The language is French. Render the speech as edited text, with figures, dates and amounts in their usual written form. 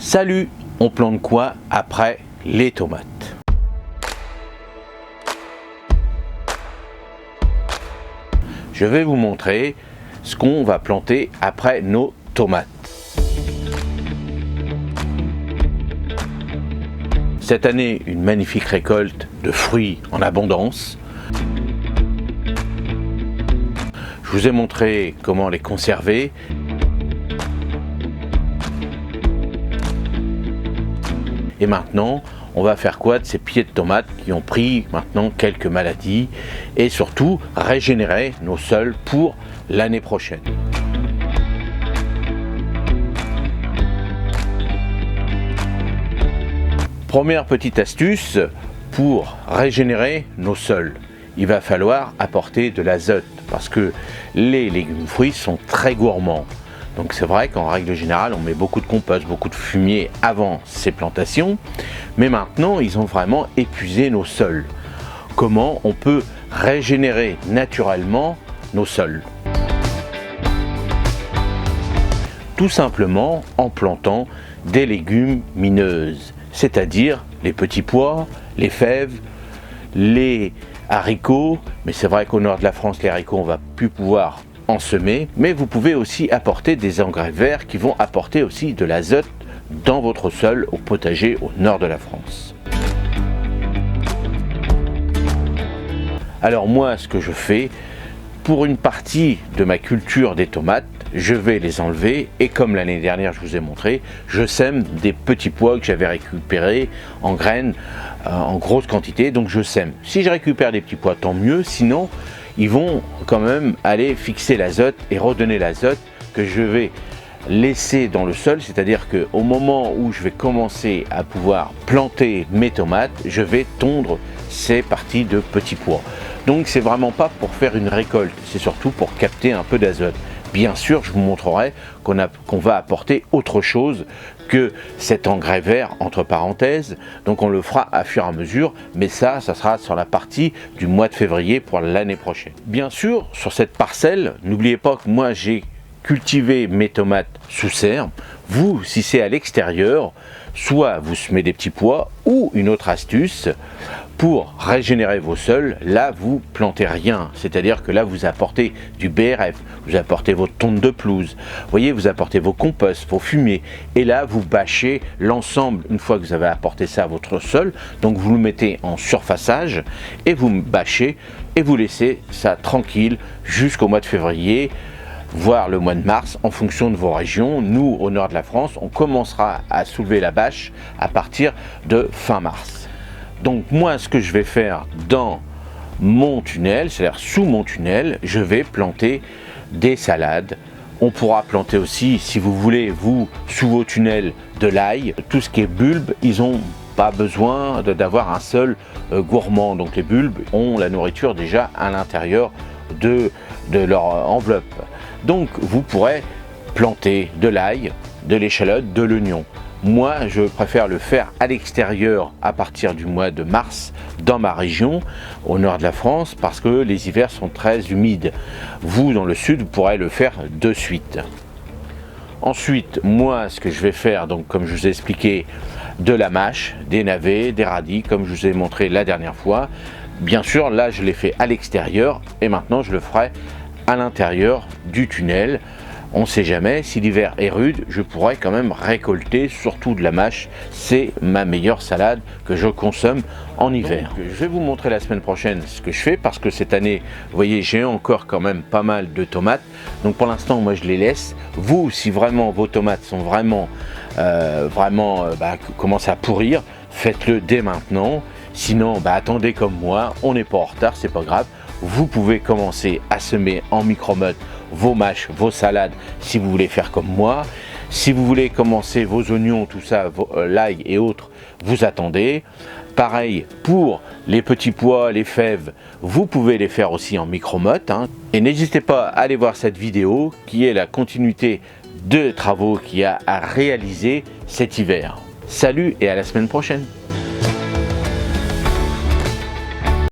Salut, on plante quoi après les tomates? Je vais vous montrer ce qu'on va planter après nos tomates. Cette année, une magnifique récolte de fruits en abondance. Je vous ai montré comment les conserver. Et maintenant, on va faire quoi de ces pieds de tomates qui ont pris maintenant quelques maladies et surtout régénérer nos sols pour l'année prochaine. Première petite astuce pour régénérer nos sols. Il va falloir apporter de l'azote parce que les légumes fruits sont très gourmands. Donc c'est vrai qu'en règle générale, on met beaucoup de compost, beaucoup de fumier avant ces plantations, mais maintenant, ils ont vraiment épuisé nos sols. Comment on peut régénérer naturellement nos sols? Tout simplement en plantant des légumineuses, c'est-à-dire les petits pois, les fèves, les haricots, mais c'est vrai qu'au nord de la France, les haricots, on va plus pouvoir en semer, mais vous pouvez aussi apporter des engrais verts qui vont apporter aussi de l'azote dans votre sol au potager au nord de la France. Alors moi, ce que je fais, pour une partie de ma culture des tomates, je vais les enlever et comme l'année dernière je vous ai montré, je sème des petits pois que j'avais récupérés en graines en grosse quantité, donc je sème. Si je récupère des petits pois, tant mieux, sinon ils vont quand même aller fixer l'azote et redonner l'azote que je vais laisser dans le sol, c'est-à-dire qu'au moment où je vais commencer à pouvoir planter mes tomates, je vais tondre ces parties de petits pois. Donc c'est vraiment pas pour faire une récolte, c'est surtout pour capter un peu d'azote. Bien sûr, je vous montrerai qu'on va apporter autre chose que cet engrais vert, entre parenthèses. Donc on le fera à fur et à mesure, mais ça sera sur la partie du mois de février pour l'année prochaine. Bien sûr, sur cette parcelle, n'oubliez pas que moi j'ai cultivé mes tomates sous serre. Vous, si c'est à l'extérieur, soit vous semez des petits pois ou une autre astuce, pour régénérer vos sols, là vous plantez rien, c'est-à-dire que là vous apportez du BRF, vous apportez votre tonte de pelouse, vous voyez, vous apportez vos composts, vos fumiers, et là vous bâchez l'ensemble une fois que vous avez apporté ça à votre sol, donc vous le mettez en surfaçage et vous bâchez et vous laissez ça tranquille jusqu'au mois de février, voire le mois de mars en fonction de vos régions. Nous au nord de la France, on commencera à soulever la bâche à partir de fin mars. Donc moi, ce que je vais faire dans mon tunnel, c'est-à-dire sous mon tunnel, je vais planter des salades. On pourra planter aussi, si vous voulez, vous, sous vos tunnels, de l'ail. Tout ce qui est bulbe, ils n'ont pas besoin d'avoir un sol gourmand. Donc les bulbes ont la nourriture déjà à l'intérieur de leur enveloppe. Donc vous pourrez planter de l'ail, de l'échalote, de l'oignon. Moi, je préfère le faire à l'extérieur à partir du mois de mars dans ma région, au nord de la France, parce que les hivers sont très humides. Vous, dans le sud, vous pourrez le faire de suite. Ensuite, moi, ce que je vais faire, donc comme je vous ai expliqué, de la mâche, des navets, des radis, comme je vous ai montré la dernière fois. Bien sûr, là, je l'ai fait à l'extérieur et maintenant, je le ferai à l'intérieur du tunnel. On ne sait jamais, si l'hiver est rude, je pourrais quand même récolter surtout de la mâche. C'est ma meilleure salade que je consomme en hiver. Donc, je vais vous montrer la semaine prochaine ce que je fais parce que cette année, vous voyez, j'ai encore quand même pas mal de tomates. Donc pour l'instant, moi je les laisse. Vous, si vraiment vos tomates sont vraiment commencent à pourrir, faites-le dès maintenant. Sinon, attendez comme moi, on n'est pas en retard, c'est pas grave. Vous pouvez commencer à semer en micro-motte vos mâches, vos salades, si vous voulez faire comme moi. Si vous voulez commencer vos oignons, tout ça, l'ail et autres, vous attendez. Pareil pour les petits pois, les fèves, vous pouvez les faire aussi en micro-motte. Et n'hésitez pas à aller voir cette vidéo qui est la continuité de travaux qu'il y a à réaliser cet hiver. Salut et à la semaine prochaine.